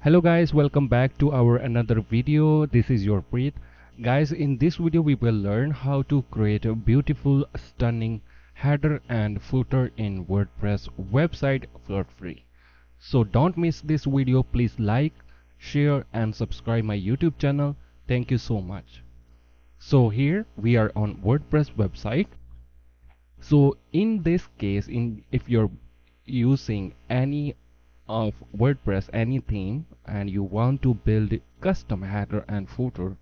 Hello guys, welcome back to our another video. This is your Preet. Guys, in this video we will learn how to create a beautiful, stunning header and footer in WordPress website for free. So don't miss this video. Please like, share and subscribe my YouTube channel. Thank you so much. So here we are on WordPress website. So in this case, if you're using any of WordPress, any theme, and you want to build custom header and footer,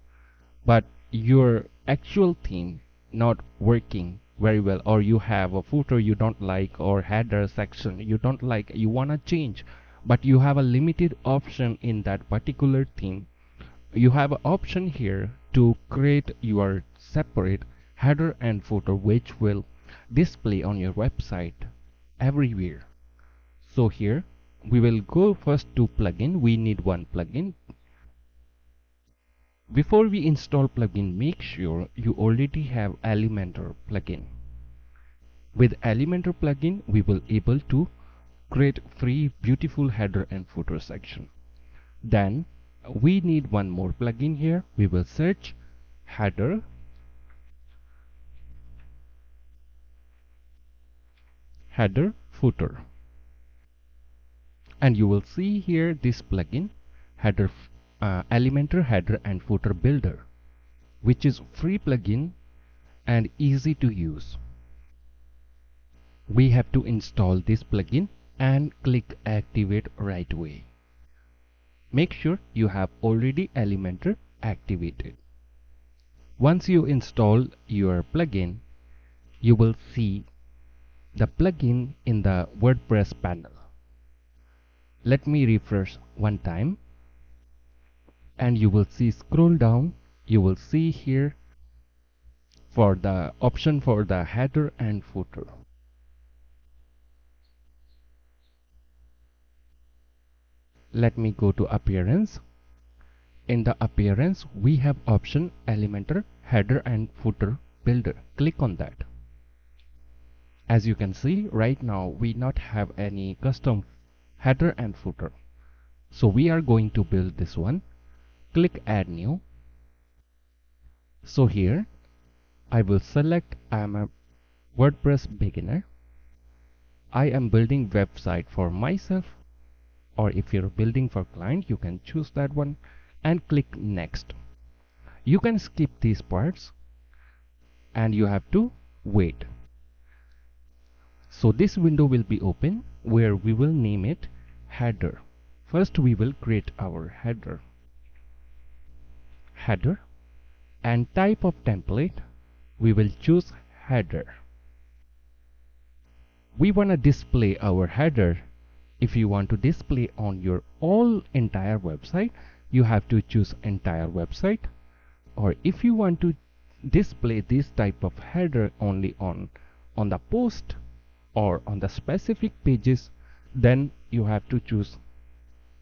but your actual theme not working very well, or you have a footer you don't like or header section you don't like, you want to change, but you have a limited option in that particular theme, you have an option here to create your separate header and footer which will display on your website everywhere. So here we will go first to plugin. We need one plugin. Before we install plugin, make sure you already have Elementor plugin. With Elementor plugin, we will able to create free beautiful header and footer section. Then we need one more plugin here. We will search header footer. And you will see here this plugin Elementor header and footer builder, which is free plugin and easy to use. We have to install this plugin and click activate right away. Make sure you have already Elementor activated. Once you install your plugin, you will see the plugin in the WordPress panel. Let me refresh one time and you will see, scroll down, you will see here for the option for the header and footer. Let me go to appearance. In the appearance we have option Elementor header and footer builder. Click on that. As you can see right now we not have any custom header and footer, so we are going to build this one. Click add new. So here I will select I am a WordPress beginner. I am building website for myself, or if you're building for client you can choose that one and click next. You can skip these parts and you have to wait. So this window will be open where we will name it header. First we will create our header and type of template we will choose header. We want to display our header. If you want to display on your entire website, you have to choose entire website, or if you want to display this type of header only on the post or on the specific pages, then you have to choose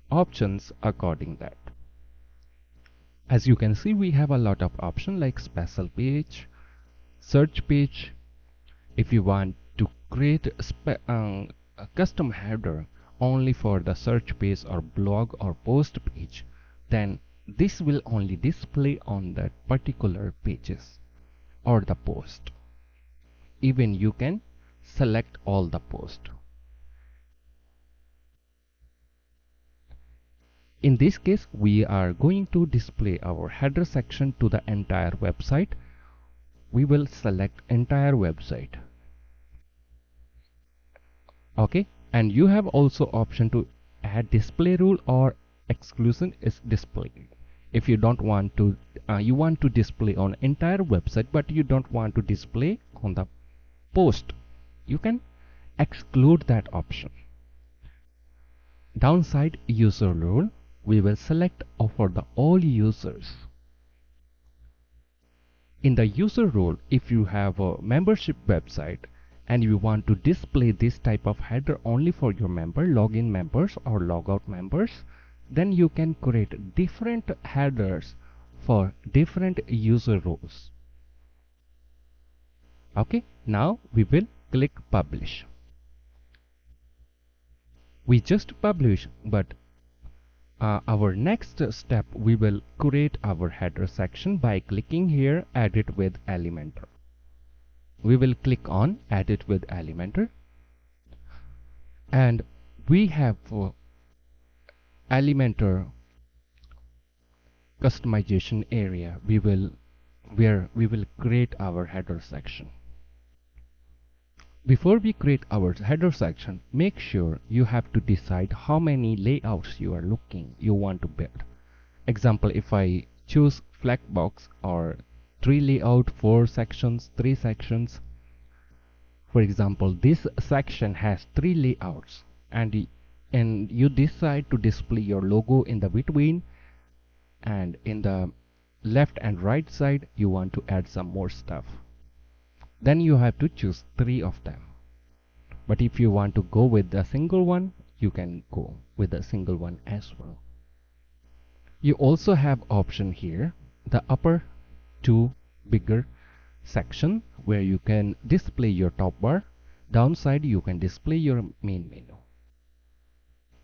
options according that. As you can see we have a lot of options like special page, search page. If you want to create a custom header only for the search page or blog or post page, then this will only display on that particular pages or the post. Even you can select all the post. In this case we are going to display our header section to the entire website. We will select entire website. Okay, and you have also option to add display rule or exclusion is display. If you don't want to you want to display on entire website but you don't want to display on the post, you can exclude that option. Downside user rule, we will select for the all users. In the user role, if you have a membership website and you want to display this type of header only for your member, login members or logout members, then you can create different headers for different user roles. Okay, now we will click publish. We just publish, but Our next step, we will create our header section by clicking here edit with Elementor. We will click on edit with Elementor, and we have Elementor customization area where we will create our header section. Before we create our header section, make sure you have to decide how many layouts you want to build. Example, if I choose flag box or 3 layout, 4 sections, 3 sections. For example, this section has 3 layouts, and you decide to display your logo in the between, and in the left and right side you want to add some more stuff. Then you have to choose 3 of them. But if you want to go with a single one, you can go with a single one as well. You also have option here, the upper 2 bigger section, where you can display your top bar. Downside you can display your main menu.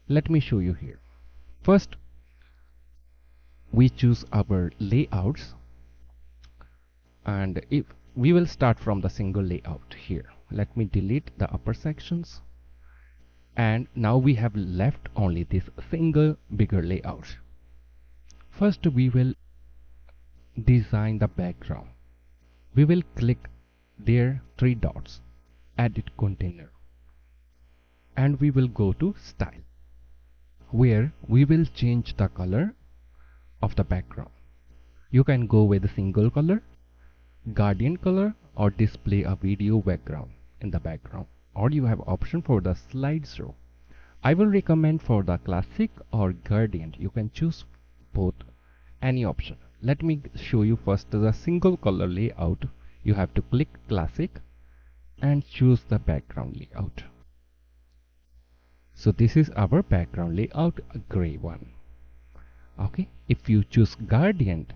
Let me show you here. First, we choose our layouts, and if we will start from the single layout here. Let me delete the upper sections, and now we have left only this single bigger layout. First, we will design the background. We will click there 3 dots, edit container, and we will go to style, where we will change the color of the background. You can go with a single color, gradient color, or display a video background in the background, or you have option for the slideshow. I will recommend for the classic or gradient. You can choose both, any option. Let me show you first the single color layout. You have to click classic and choose the background layout. So this is our background layout, a gray one. Okay, if you choose gradient,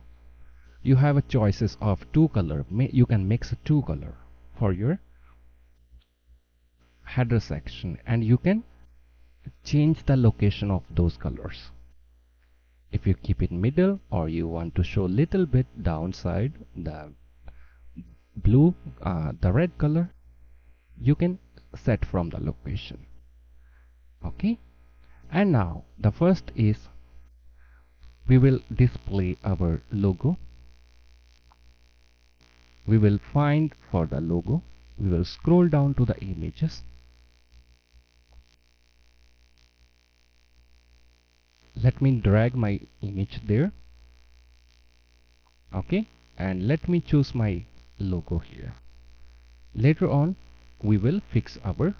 you have a choices of 2 color. You can mix 2 color for your header section, and you can change the location of those colors. If you keep it middle, or you want to show little bit downside, the blue, the red color, you can set from the location. Okay, and now the first is we will display our logo. We will find for the logo, we will scroll down to the images. Let me drag my image there. Okay, and let me choose my logo here. Later on we will fix our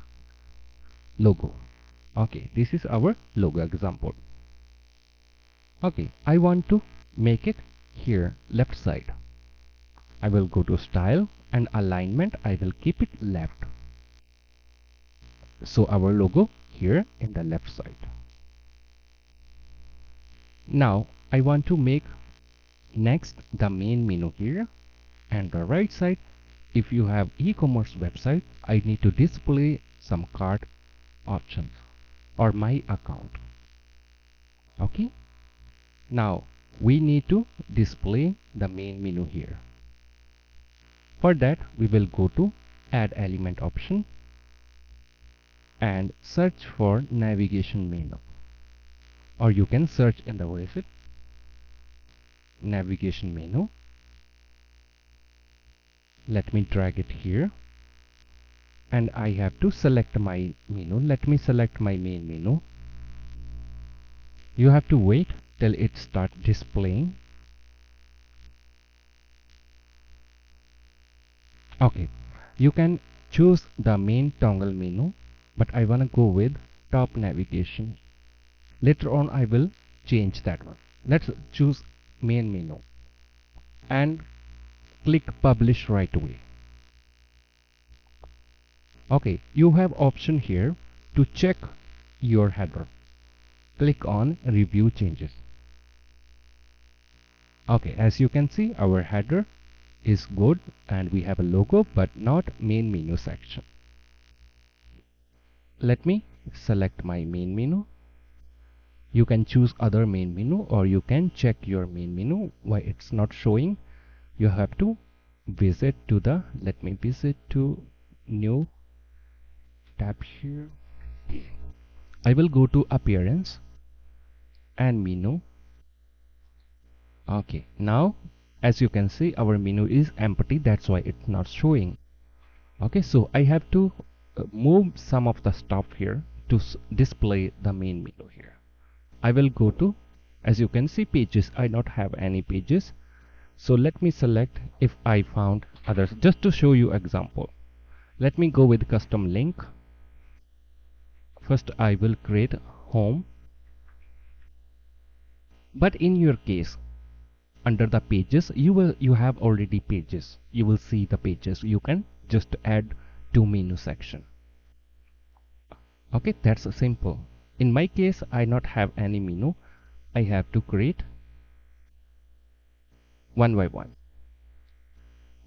logo. Okay, this is our logo example. Okay, I want to make it here left side. I will go to style and alignment. I will keep it left. So our logo here in the left side. Now I want to make next the main menu here, and the right side. If you have e-commerce website, I need to display some cart options or my account. Okay, now we need to display the main menu here. For that, we will go to add element option and search for navigation menu, or you can search in the website navigation menu. Let me drag it here, and I have to select my menu. Let me select my main menu. You have to wait till it starts displaying. Okay, you can choose the main toggle menu, but I want to go with top navigation. Later on I will change that one. Let's choose main menu and click publish right away. Okay, you have option here to check your header. Click on review changes. Okay, as you can see, our header is good and we have a logo but not main menu section. Let me select my main menu You can choose other main menu, or you can check your main menu why it's not showing. You have to visit to the, let me visit to new tab here. I will go to appearance and menu. Okay, now as you can see our menu is empty, that's why it's not showing. Okay, so I have to move some of the stuff here to display the main menu here. I will go to, as you can see, pages. I don't have any pages, so let me select if I found others. Just to show you example, let me go with custom link. First I will create home, but in your case under the pages you have already pages. You will see the pages. You can just add to menu section. Okay, that's simple. In my case I not have any menu. I have to create one by one.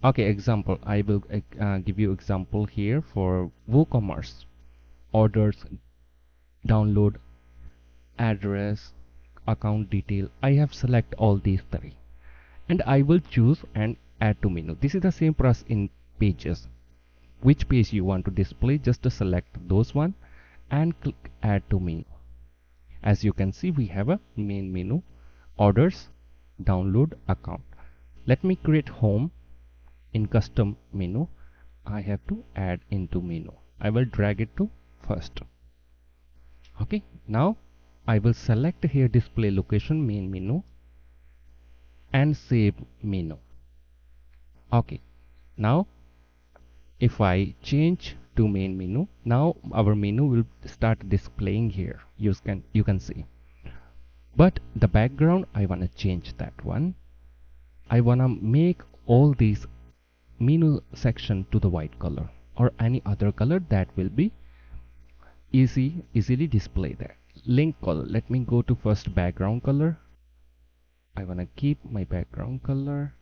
Okay, example, I will give you example here for WooCommerce. Orders, download, address, account detail. I have select all these three and I will choose and add to menu. This is the same process in pages. Which page you want to display, just to select those one and click add to menu. As you can see we have a main menu, orders, download, account. Let me create home. In custom menu I have to add into menu. I will drag it to first. Okay, now I will select here display location main menu and save menu. Okay, now if I change to main menu, now our menu will start displaying here. You can see, but the background I want to change that one. I want to make all these menu section to the white color or any other color that will be easily display there. Link color, let me go to first background color. I want to keep my background color.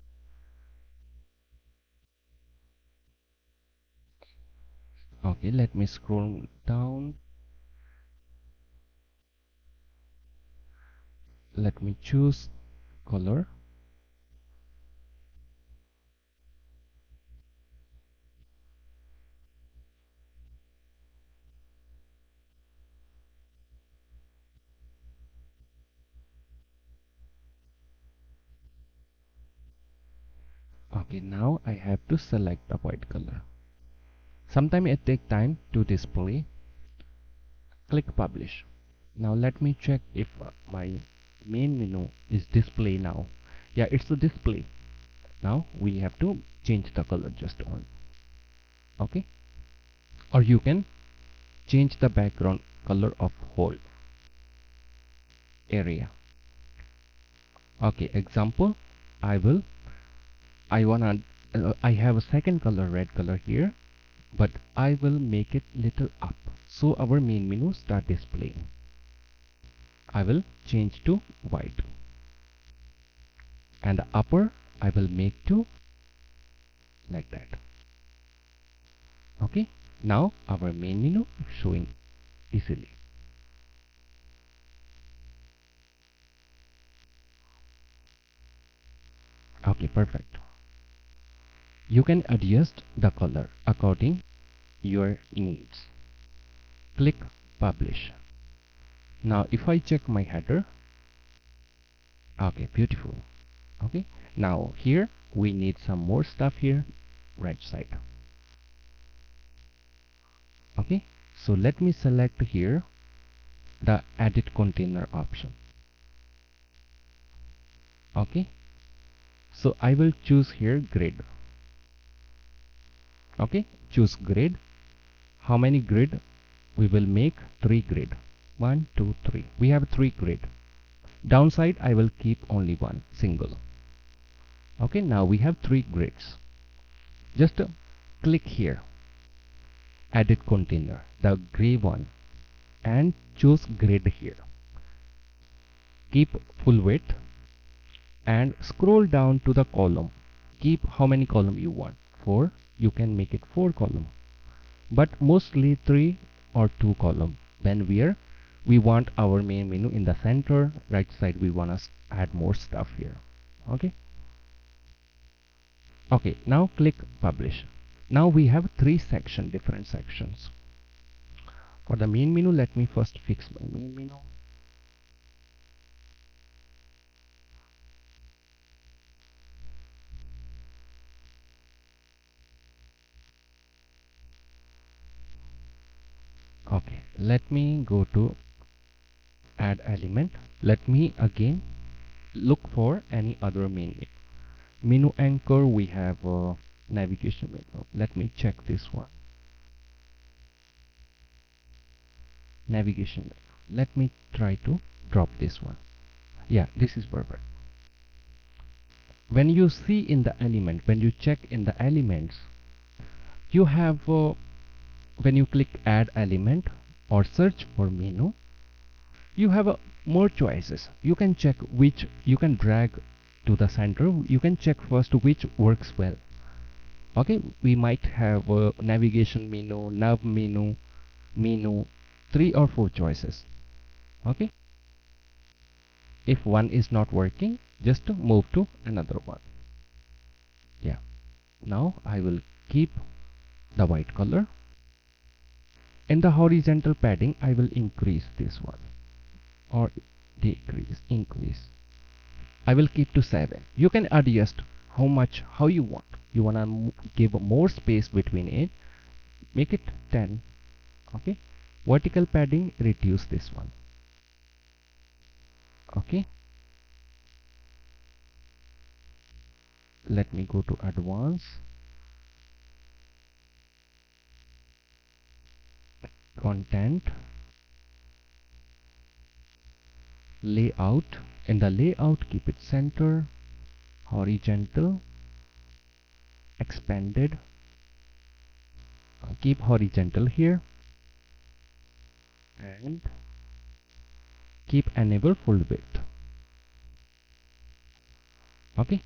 Okay, let me scroll down. Let me choose color. Okay, now I have to select the white color. Sometimes it takes time to display. Click publish. Now let me check if my main menu is display now. Yeah, it's the display. Now we have to change the color just on. Okay, or you can change the background color of whole area. Okay, example, I have a second color, red color here, but I will make it little up so our main menu start displaying. I will change to white and the upper I will make to like that. Okay, now our main menu showing easily. Okay, perfect. You can adjust the color according your needs. Click publish. Now if I check my header, okay, beautiful. Okay, now here we need some more stuff here, right side. Okay, so let me select here the edit container option. Okay, so I will choose here grid. Okay, choose grid. How many grid? We will make 3 grid. 1 2 3. We have 3 grid. Downside I will keep only one single. Okay, now we have 3 grids. Just click here, edit container, the gray one, and choose grid here. Keep full width and scroll down to the column. Keep how many column you want. 4. You can make it 4 column, but mostly 3 or 2 column when we are We want our main menu in the center. Right side we want to add more stuff here. Okay. Okay, now click publish. Now we have different sections. For the main menu, let me first fix my main menu. Okay, let me go to add element. Let me again look for any other menu anchor. We have a navigation menu. Let me check this one. Navigation menu. Let me try to drop this one. Yeah, this is perfect. When you see in the element, when you check in the elements, you have when you click add element or search for menu, you have more choices. You can check which you can drag to the center. You can check first which works well. Okay, we might have a navigation menu, nav menu, 3 or 4 choices. Okay, if one is not working, just move to another one. Yeah, now I will keep the white color. In the horizontal padding, I will increase this one, or increase. I will keep to 7. You can adjust how you want. You want to give more space between it, make it 10. Okay, vertical padding, reduce this one. Okay, let me go to advanced, content, layout. In the layout, keep it center, horizontal, expanded. Keep horizontal here, and keep enable full width. Okay,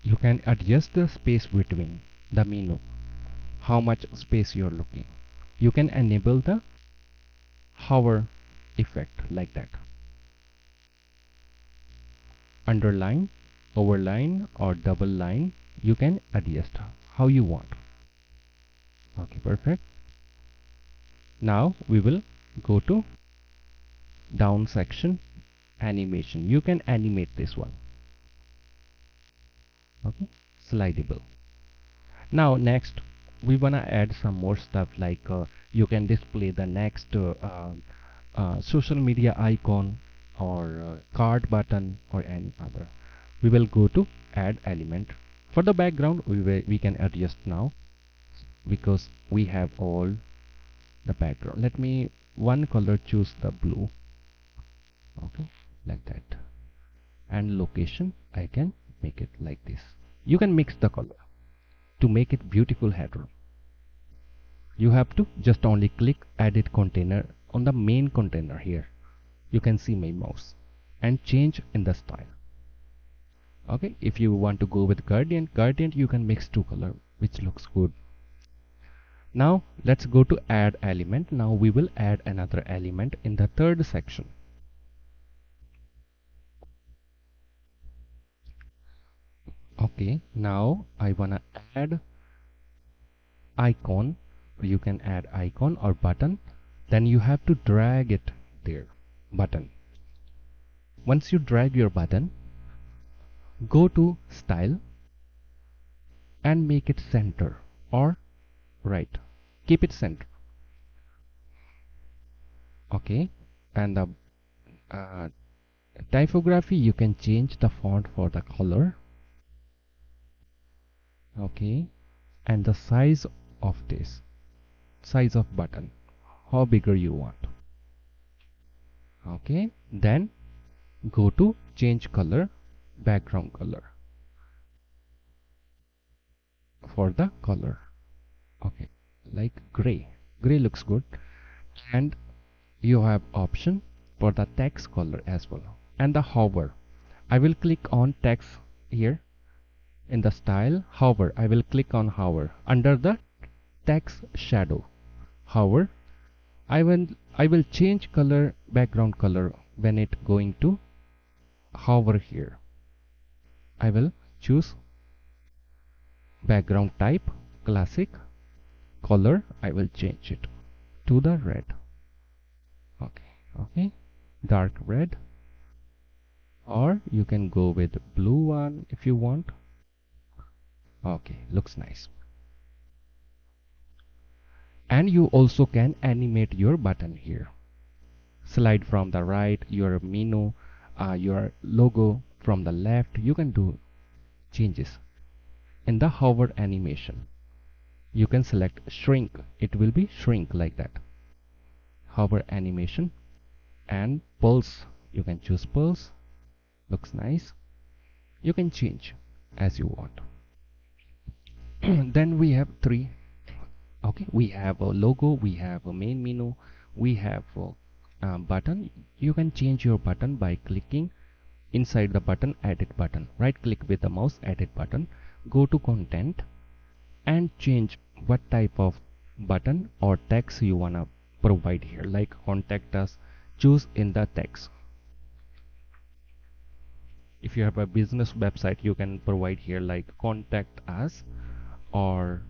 you can adjust the space between the menu, how much space you're looking. You can enable the hover effect like that. Underline, overline, or double line, you can adjust how you want. Okay, perfect. Now we will go to down section, animation. You can animate this one. Okay, slidable. Now next we wanna add some more stuff like you can display the next social media icon or card button or any other. We will go to add element. For the background, we can adjust now because we have all the background. Let me one color, choose the blue. Okay, like that. And location, I can make it like this. You can mix the color to make it beautiful header. You have to just only click edit container on the main container here. You can see my mouse and change in the style. Okay, if you want to go with gradient, you can mix 2 color, which looks good. Now let's go to add element. Now we will add another element in the third section. Okay, now I wanna add icon. You can add icon or button, then you have to drag it there, button. Once you drag your button, go to style and make it center or right, keep it center. Okay, and the typography, you can change the font for the color. Okay, and the size of button, how bigger you want. Okay, then go to change color, background color for the color. Okay, like gray looks good. And you have option for the text color as well, and the hover. I will click on text here in the style hover. I will click on hover under the text shadow. Hover. I will change color, background color when it going to hover here. I will choose background type classic. Color I will change it to the red. Okay, dark red, or you can go with blue one if you want. Okay, looks nice. And you also can animate your button here. Slide from the right, your menu, your logo from the left. You can do changes in the hover animation. You can select shrink. It will be shrink like that. Hover animation. And pulse, you can choose pulse. Looks nice. You can change as you want. Then we have three. Okay, we have a logo, we have a main menu, we have a button. You can change your button by clicking inside the button, edit button. Right click with the mouse, edit button. Go to content and change what type of button or text you wanna provide here, like contact us. Choose in the text. If you have a business website, you can provide here like contact us or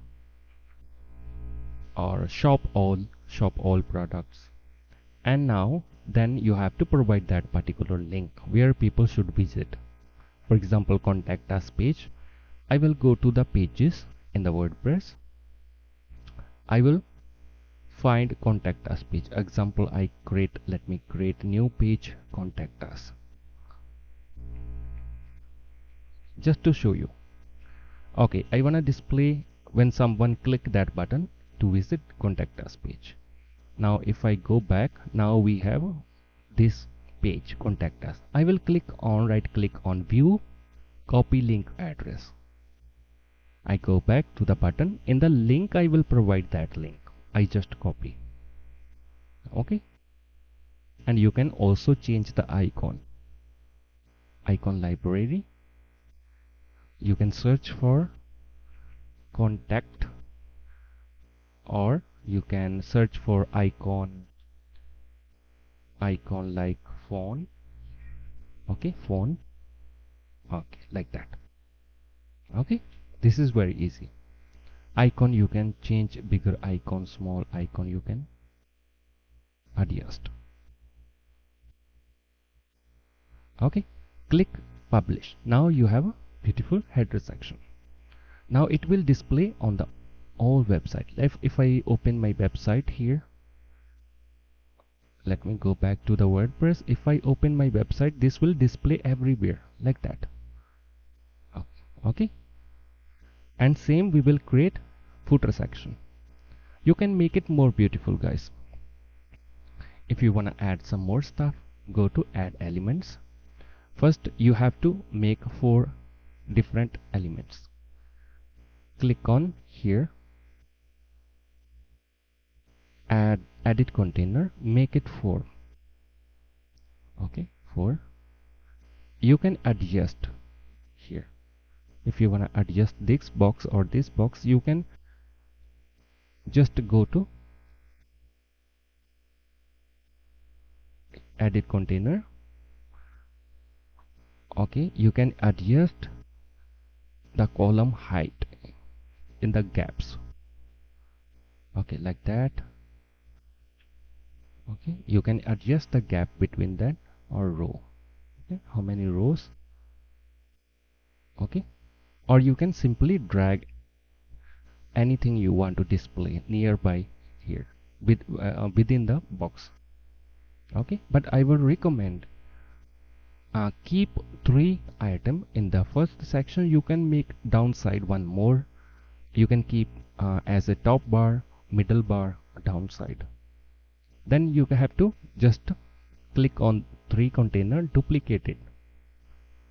shop all products. And now then you have to provide that particular link where people should visit. For example, contact us page. I will go to the pages in the WordPress. I will find contact us page. Example, let me create new page, contact us, just to show you. Okay, I wanna display when someone click that button to visit contact us page. Now if I go back, now we have this page, contact us. I will right click on view, copy link address. I go back to the button. In the link I will provide that link. I just copy. Okay, and you can also change the icon library. You can search for contact, or you can search for icon like phone. Okay, phone. Okay, like that. Okay, this is very easy. Icon you can change, bigger icon, small icon you can adjust. Okay, click publish. Now you have a beautiful header section. Now it will display on the all website. If I open my website here, let me go back to the WordPress. If I open my website, this will display everywhere like that. Okay, and same we will create footer section. You can make it more beautiful, guys. If you want to add some more stuff, go to add elements. First you have to make 4 different elements. Click on here, add edit container, make it 4. Okay, 4. You can adjust here. If you want to adjust this box or this box, you can just go to edit container. Okay, you can adjust the column height in the gaps. Okay, like that. Okay, you can adjust the gap between that or row. Okay, how many rows? Okay, or you can simply drag anything you want to display nearby here within the box. Okay, but I would recommend keep 3 items in the first section. You can make downside one more. You can keep as a top bar, middle bar, downside. Then you have to just click on 3 container, duplicate it.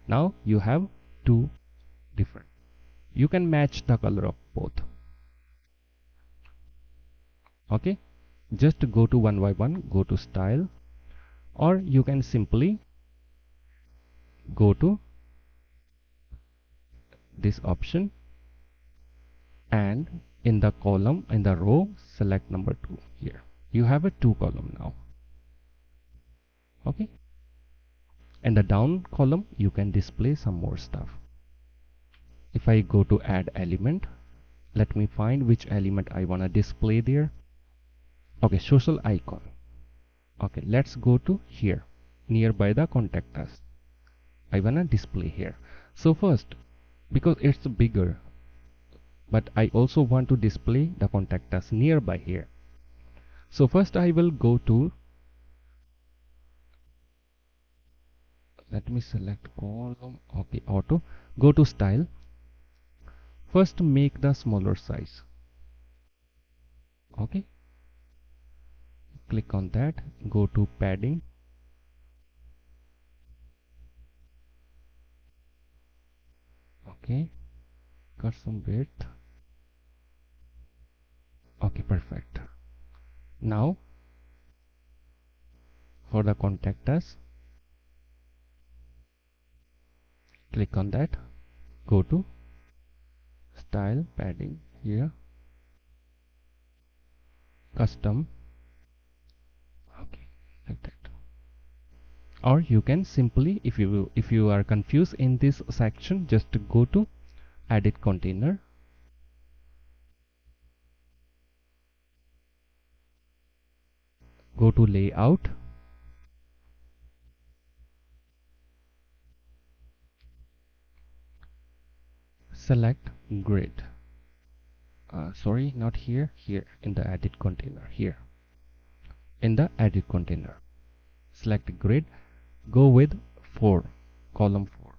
Now you have 2 different. You can match the color of both. Okay, just go to one by one, go to style, or you can simply go to this option, and in the column, in the row, select number 2 here. You have a 2 column now. Okay. In the down column, you can display some more stuff. If I go to add element, let me find which element I want to display there. Okay, social icon. Okay, let's go to here, nearby the contact us. I want to display here. So first, because it's bigger, but I also want to display the contact us nearby here. So first I will go to, let me select column, okay, auto, go to style. First make the smaller size. Okay, click on that, go to padding, okay, cut some width. Okay, perfect. Now for the contact us, click on that, go to style, padding here, custom, okay, like that. Or you can simply, if you are confused in this section, just go to edit container, go to layout, select grid. Sorry, not here, here in the edit container, here in the edit container, select grid, go with 4, column 4.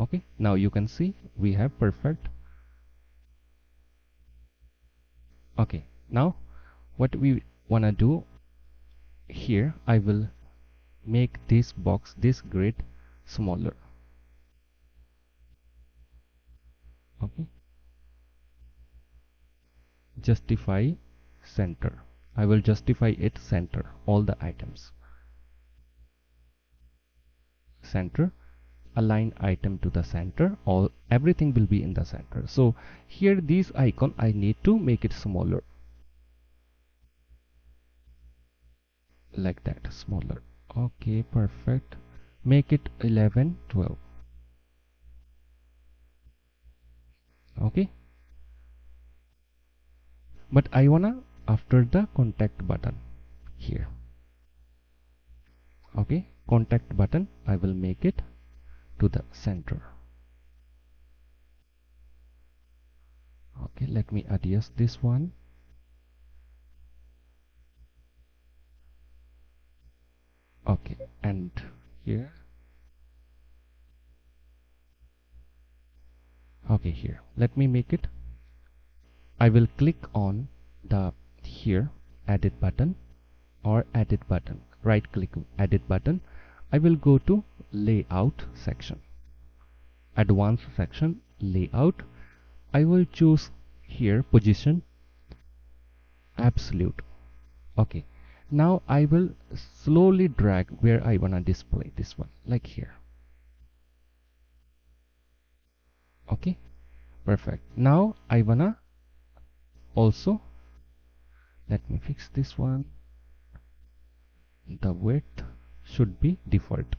Okay, now you can see we have perfect. Okay, now what we want to do here, I will make this box, this grid smaller. Okay, justify center. I will justify it center, all the items. Center, align item to the center, all everything will be in the center. So here this icon I need to make it smaller, like that, smaller. Okay, perfect. Make it 11, 12. Okay, but I wanna after the contact button here. Okay, contact button I will make it to the center. Okay, let me adjust this one. Okay, and here, okay, here let me make it. I will click on the here edit button or edit button, right click edit button. I will go to layout section, advanced section, layout. I will choose here position absolute. Okay, now I will slowly drag where I wanna display this one, like here. Okay, perfect. Now I wanna also, let me fix this one, the width should be default.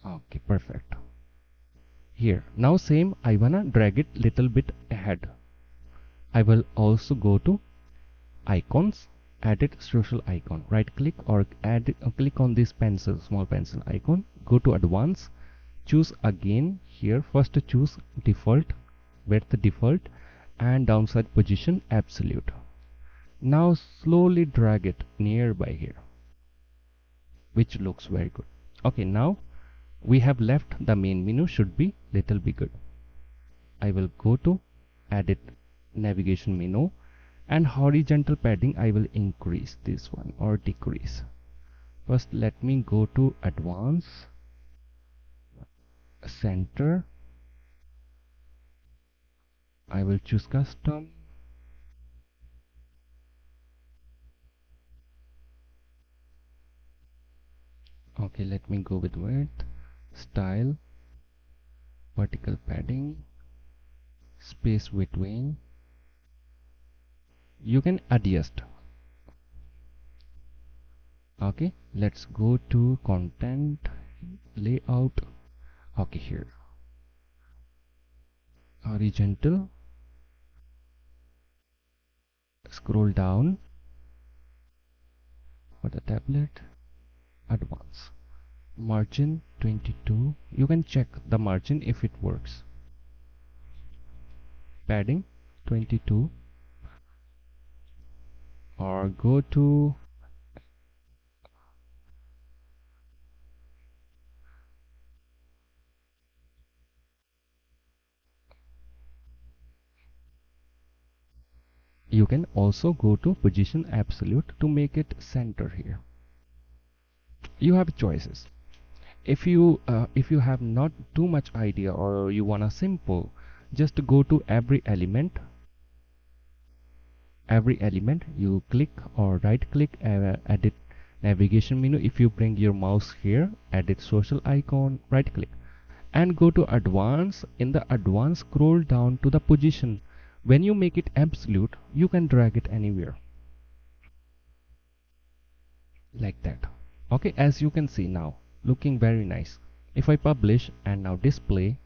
Okay, perfect. Here now same, I wanna drag it little bit ahead. I will also go to icons, edit social icon, right click or add click on this pencil, small pencil icon, go to advanced, choose again here, first choose default, width default, and downside position absolute. Now slowly drag it nearby here, which looks very good. Okay, now we have left the main menu should be little bigger. I will go to edit navigation menu, and horizontal padding I will increase this one or decrease. First let me go to advanced, center, I will choose custom. Okay, let me go with width, style, vertical padding, space between. You can adjust. Okay, let's go to content layout. Okay, here horizontal, scroll down for the tablet, advanced, margin 22. You can check the margin if it works. Padding 22, or go to you can also go to position absolute to make it center. Here you have choices. If you have not too much idea, or you want a simple, just go to every element, you click or right click, edit navigation menu. If you bring your mouse here, edit social icon, right click and go to advanced. In the advanced, scroll down to the position. When you make it absolute, you can drag it anywhere like that. Okay, as you can see now, looking very nice. If I publish and now display,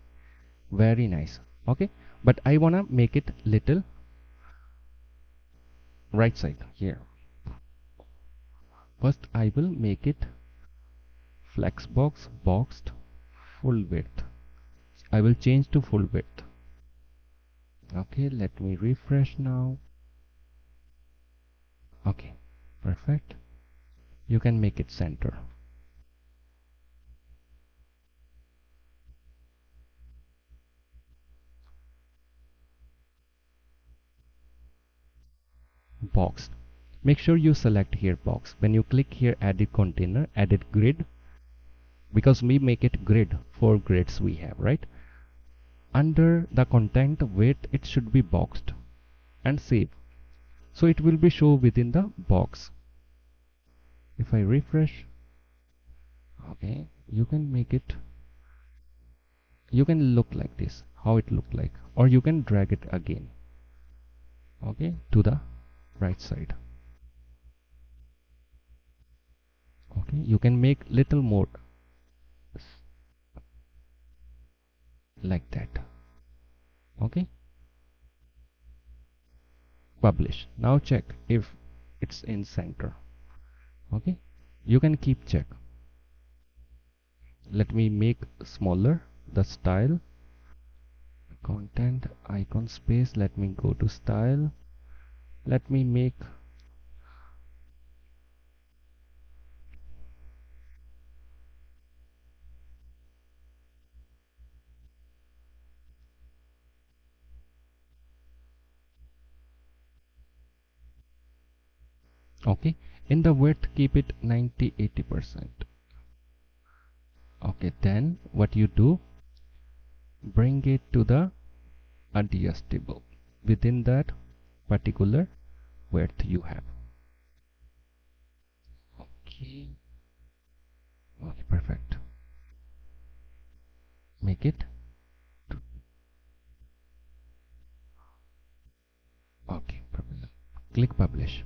very nice. Okay, but I wanna make it little right side here. First I will make it flexbox boxed full width. I will change to full width. Okay, let me refresh now. Okay, perfect. You can make it center. Boxed. Make sure you select here box. When you click here edit container, edit grid, because we make it grid, 4 grids we have, right? Under the content width, it should be boxed, and save. So it will be show within the box. If I refresh, okay, you can make it, you can look like this, how it look like, or you can drag it again, okay, to the right side. Okay, you can make little more like that. Okay, publish. Now check if it's in center. Okay, you can keep check. Let me make smaller the style, content icon space. Let me go to style. Let me make okay. In the width, keep it 90-80%. Okay, then what you do, bring it to the adjustable within that particular width you have. Okay, okay, perfect. Make it okay. Click publish.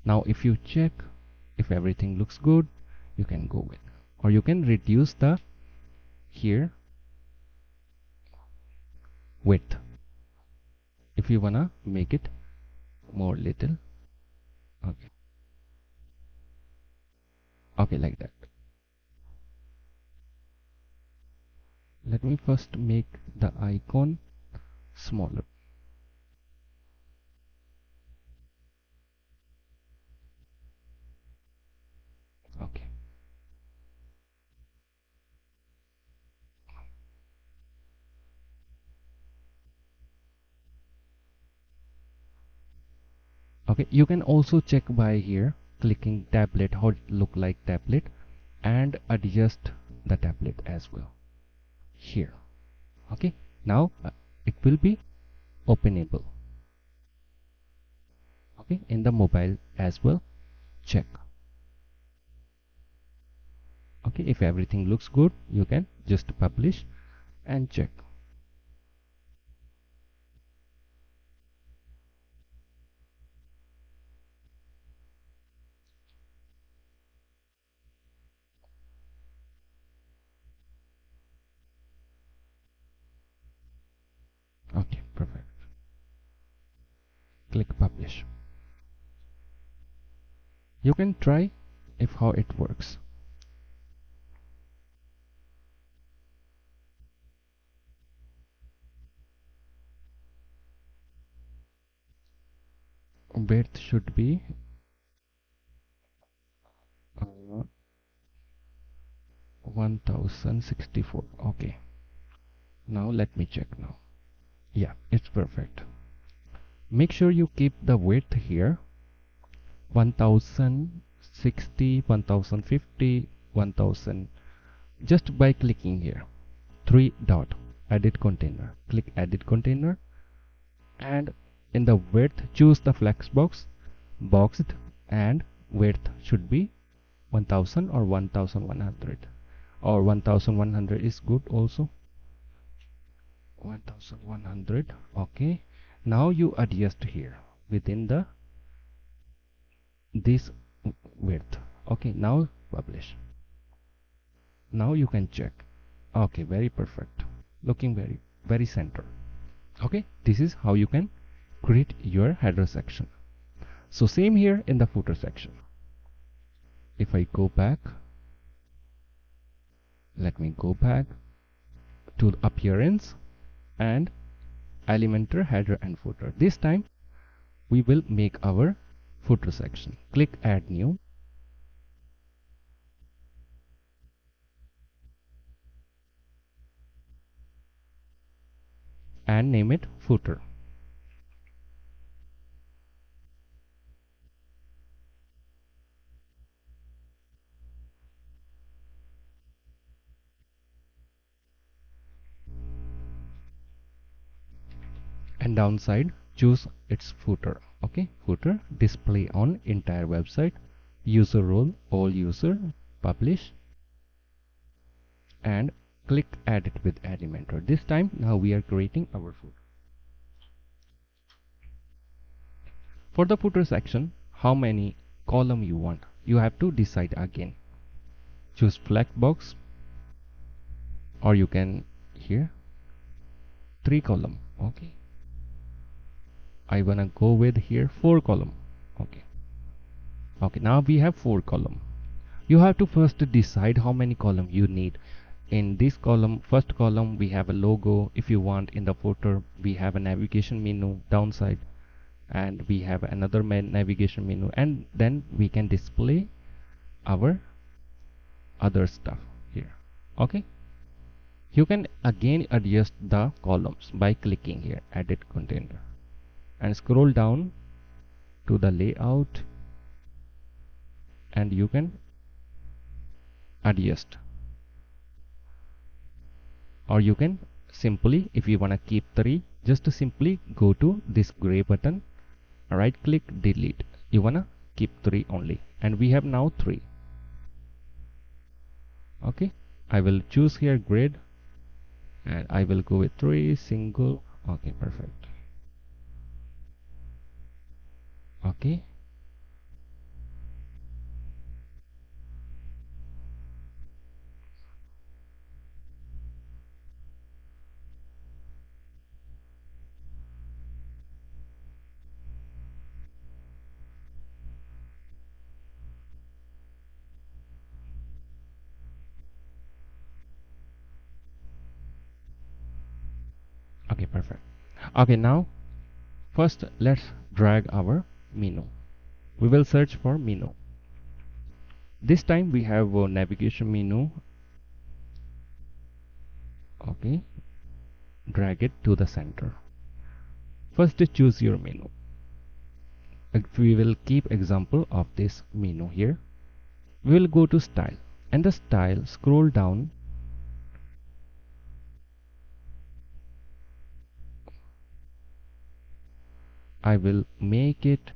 Now if you check if everything looks good, you can go with, or you can reduce the here width if you wanna make it more little. Okay, okay, like that. Let me first make the icon smaller. Okay, okay, you can also check by here clicking tablet how it look like tablet, and adjust the tablet as well here. Okay, now it will be openable. Okay, in the mobile as well, check. Okay, if everything looks good, you can just publish and check. click publish. You can try if how it works. Width should be 1064. Okay, now let me check now. Yeah, it's perfect. Make sure you keep the width here 1060, 1050, 1000, just by clicking here 3 dot edit container. Click edit container, and in the width choose the flex boxed, and width should be 1000 or 1100, or 1100 is good also. 1100. Okay, now you adjust here within the this width. Okay, now publish. Now you can check. Okay, very perfect, looking very center. Okay, this is how you can create your header section. So same here in the footer section. If I go back, let me go back to appearance and Elementor header and footer. This time we will make our footer section. Click add new, and name it footer. And downside choose its footer. Okay, footer display on entire website, user role all user, publish, and click edit with Elementor. This time now we are creating our footer. For the footer section, how many column you want, you have to decide again. Choose flex box, or you can here 3 column. Okay, I wanna go with here 4 column. Okay, now we have 4 column. You have to first decide how many column you need. In this column, first column, we have a logo. If you want, in the footer we have a navigation menu downside, and we have another navigation menu, and then we can display our other stuff here. Okay, you can again adjust the columns by clicking here edit container, and scroll down to the layout, and you can adjust, or you can simply, if you want to keep 3, just simply go to this gray button, right click delete. You wanna keep 3 only, and we have now 3. Okay, I will choose here grid, and I will go with 3 single. Okay, perfect. Okay, okay, perfect. Okay, now first let's drag our menu. We will search for menu. This time we have a navigation menu. Okay, drag it to the center. First choose your menu. We will keep example of this menu here. We will go to style, and the style, scroll down, I will make it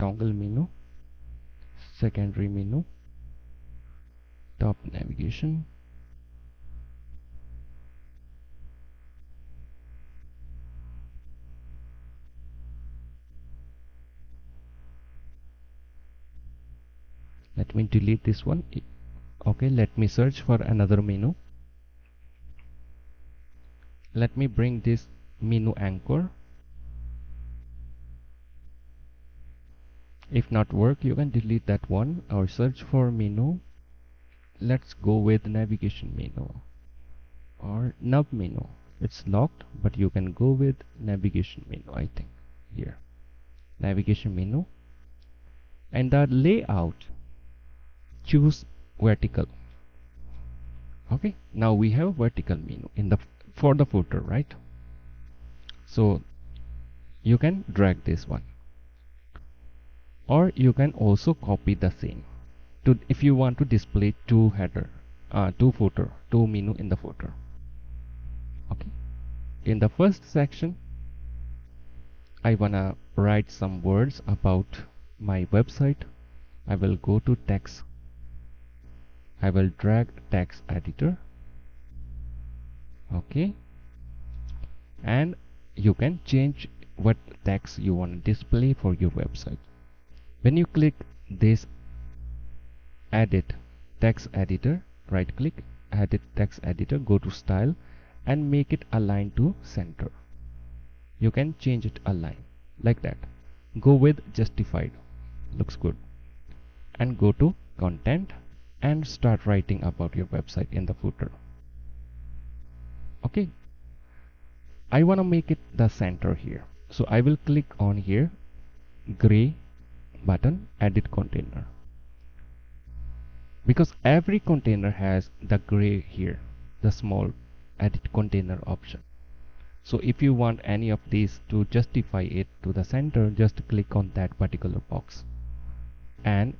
toggle menu, secondary menu, top navigation, let me delete this one. Okay, let me search for another menu. Let me bring this menu anchor. If not work, you can delete that one or search for menu. Let's go with navigation menu or nav menu. It's locked, but you can go with navigation menu. I think here navigation menu, and the layout, choose vertical. Okay, now we have vertical menu in the for the footer, right? So you can drag this one, or you can also copy the same to if you want to display two header, two footer, two menu in the footer. Okay, in the first section I wanna write some words about my website. I will go to text. I will drag text editor. Okay, and you can change what text you want to display for your website. When you click this edit text editor, right click, edit text editor, go to style and make it align to center. You can change it align like that. Go with justified, looks good, and go to content and start writing about your website in the footer. Okay, I want to make it the center here, so I will click on here gray button, edit container, because every container has the gray here, the small edit container option. So if you want any of these to justify it to the center, just click on that particular box and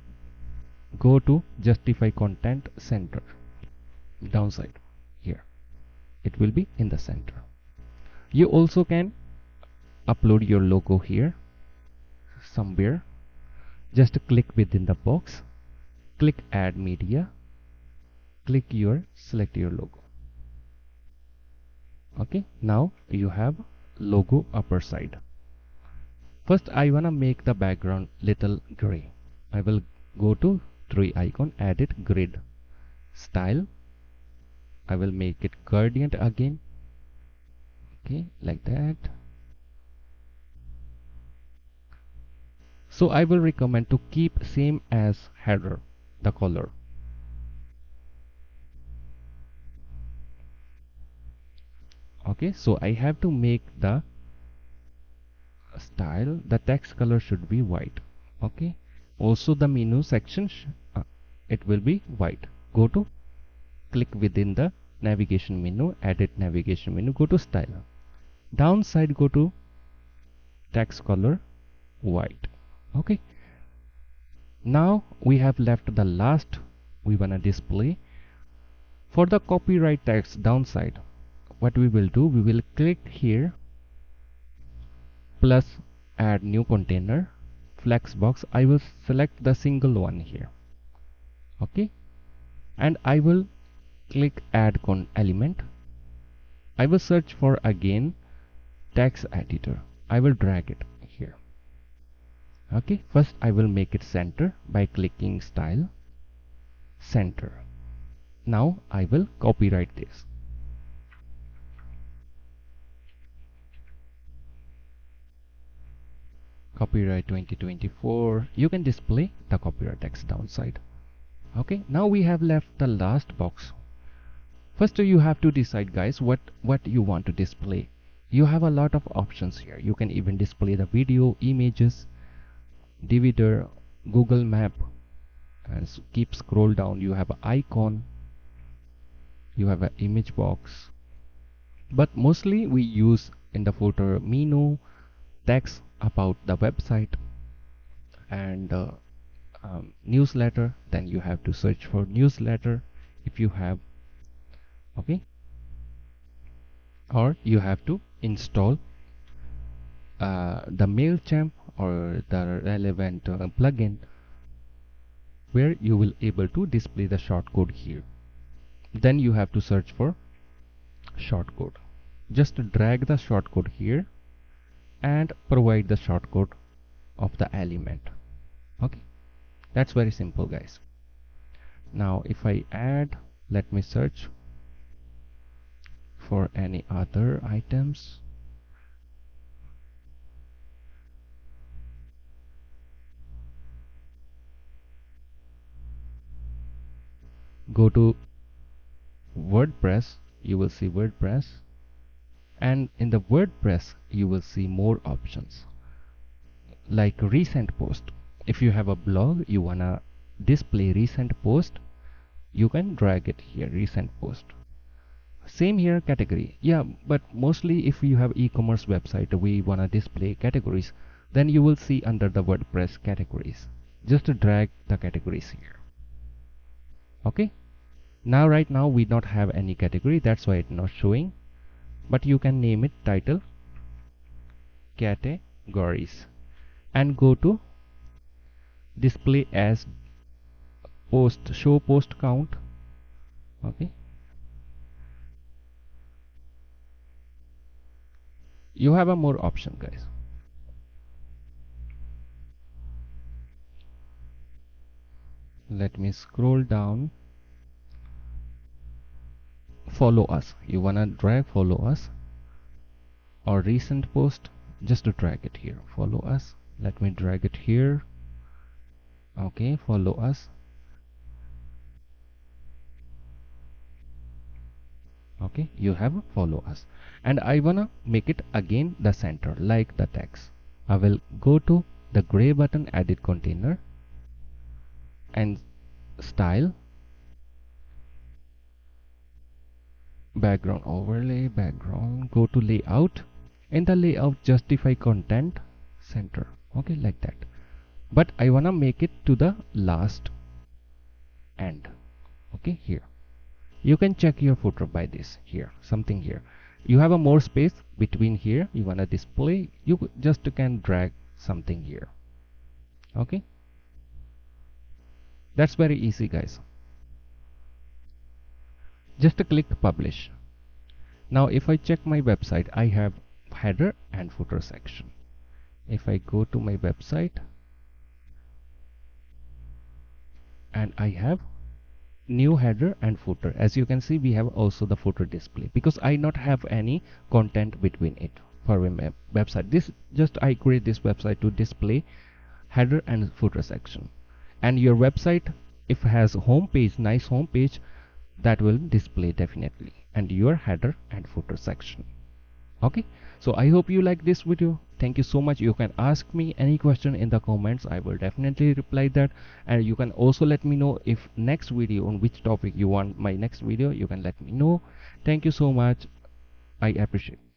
go to justify content center, downside here, it will be in the center. You also can upload your logo here somewhere. Just click within the box, click add media, select your logo. Okay, now you have logo upper side. First I wanna make the background little gray. I will go to three icon, edit grid, style. I will make it gradient again. Okay, like that. So I will recommend to keep same as header, the color. Okay, so I have to make the style, the text color should be white. Okay, also the menu section it will be white. Go to click within the navigation menu, edit navigation menu, go to style, downside go to text color white. Okay, now we have left the last we wanna display. For the copyright text downside, what we will do, we will click here plus add new container, flex box. I will select the single one here. Okay, and I will click add element. I will search for again text editor. I will drag it here. Okay, first I will make it center by clicking style, center. Now I will copyright this. Copyright 2024. You can display the copyright text downside. Okay, now we have left the last box. First you have to decide, guys, what you want to display. You have a lot of options here. You can even display the video, images, divider, Google map, and keep scroll down. You have an icon, you have an image box, but mostly we use in the footer menu, text about the website, and newsletter. Then you have to search for newsletter if you have. Okay, or you have to install the MailChimp or the relevant plugin where you will able to display the shortcode here. Then you have to search for shortcode. Just drag the shortcode here and provide the shortcode of the element. Okay, that's very simple, guys. Now if I add, let me search for any other items. Go to WordPress, you will see WordPress, and in the WordPress you will see more options like recent post. If you have a blog, you wanna display recent post, you can drag it here, recent post. Same here, category. Yeah, but mostly if you have e-commerce website, we wanna display categories, then you will see under the WordPress categories. Just drag the categories here. Okay, now right now we don't have any category, that's why it's not showing, but you can name it title categories and go to display as post, show post count. Okay, you have a more option, guys. Let me scroll down. Follow us, you wanna drag follow us or recent post, just to drag it here. Follow us, let me drag it here. Okay, follow us. Okay, you have follow us, and I wanna make it again the center like the text. I will go to the gray button, edit container and style, background overlay, background, go to layout. In the layout, justify content center. Okay, like that, but I wanna make it to the last end. Okay, here you can check your footer by this here, something here. You have a more space between here, you wanna display, you just can drag something here. Okay, that's very easy, guys. Just click publish. Now if I check my website, I have header and footer section. If I go to my website and I have new header and footer, as you can see we have also the footer display because I not have any content between it for my website. This just I create this website to display header and footer section, and your website if has home page, nice home page, that will display definitely, and your header and footer section. Okay, so I hope you like this video. Thank you so much. You can ask me any question in the comments, I will definitely reply that, and you can also let me know if next video on which topic you want my next video, you can let me know. Thank you so much, I appreciate it.